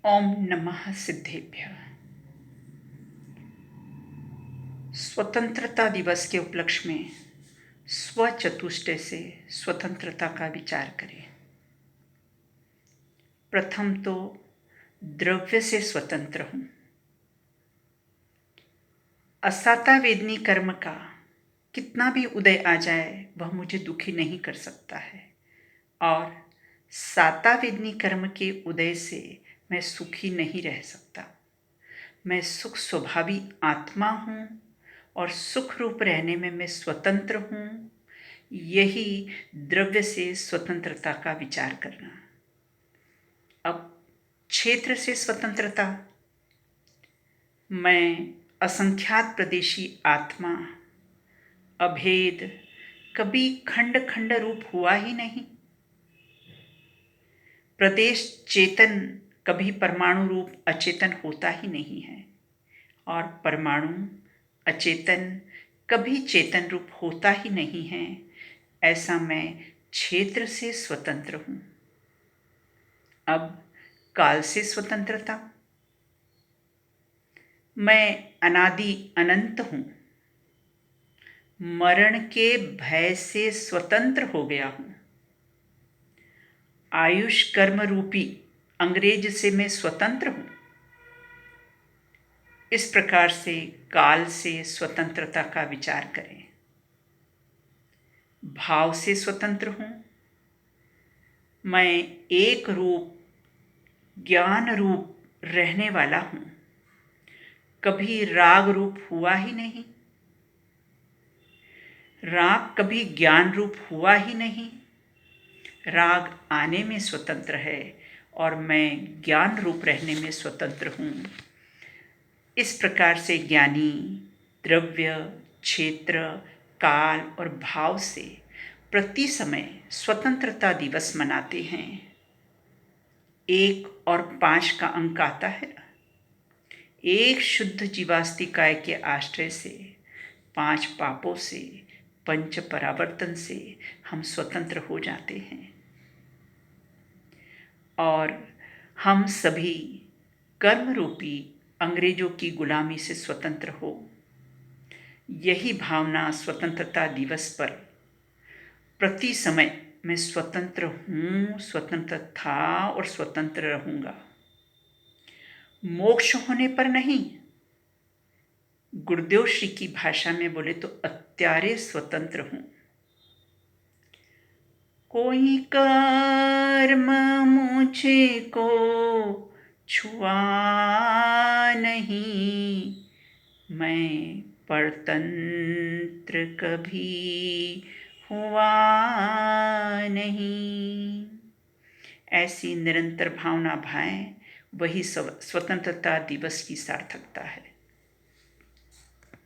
ओम नमः सिद्धेभ्यः। स्वतंत्रता दिवस के उपलक्ष्य में स्वचतुष्टय से स्वतंत्रता का विचार करें। प्रथम तो द्रव्य से स्वतंत्र हूं। असाता वेदनी कर्म का कितना भी उदय आ जाए वह मुझे दुखी नहीं कर सकता है, और साता वेदनी कर्म के उदय से मैं सुखी नहीं रह सकता। मैं सुख स्वभावी आत्मा हूं और सुख रूप रहने में मैं स्वतंत्र हूं। यही द्रव्य से स्वतंत्रता का विचार करना। अब क्षेत्र से स्वतंत्रता। मैं असंख्यात प्रदेशी आत्मा, अभेद, कभी खंड खंड रूप हुआ ही नहीं। प्रदेश चेतन कभी परमाणु रूप अचेतन होता ही नहीं है, और परमाणु अचेतन कभी चेतन रूप होता ही नहीं है। ऐसा मैं क्षेत्र से स्वतंत्र हूं। अब काल से स्वतंत्रता। मैं अनादि अनंत हूं। मरण के भय से स्वतंत्र हो गया हूं। आयुष कर्म रूपी अंग्रेज से मैं स्वतंत्र हूं। इस प्रकार से काल से स्वतंत्रता का विचार करें। भाव से स्वतंत्र हूं। मैं एक रूप ज्ञान रूप रहने वाला हूं। कभी राग रूप हुआ ही नहीं। राग कभी ज्ञान रूप हुआ ही नहीं। राग आने में स्वतंत्र है और मैं ज्ञान रूप रहने में स्वतंत्र हूं। इस प्रकार से ज्ञानी द्रव्य, क्षेत्र, काल और भाव से प्रति समय स्वतंत्रता दिवस मनाते हैं। 1 और 5 का अंक आता है। एक शुद्ध जीवास्तिकाय के आश्रय से, 5 पापों से, पंच परावर्तन से हम स्वतंत्र हो जाते हैं, और हम सभी कर्म रूपी अंग्रेजों की गुलामी से स्वतंत्र हो। यही भावना स्वतंत्रता दिवस पर प्रति समय मैं स्वतंत्र हूं, स्वतंत्र था और स्वतंत्र रहूंगा। मोक्ष होने पर नहीं, गुरुदेव श्री की भाषा में बोले तो अत्यारे स्वतंत्र हूं। कोई कर्म मुझे को छुआ नहीं, मैं परतंत्र कभी हुआ नहीं। ऐसी निरंतर भावना भाएं, वही स्वतंत्रता दिवस की सार्थकता है।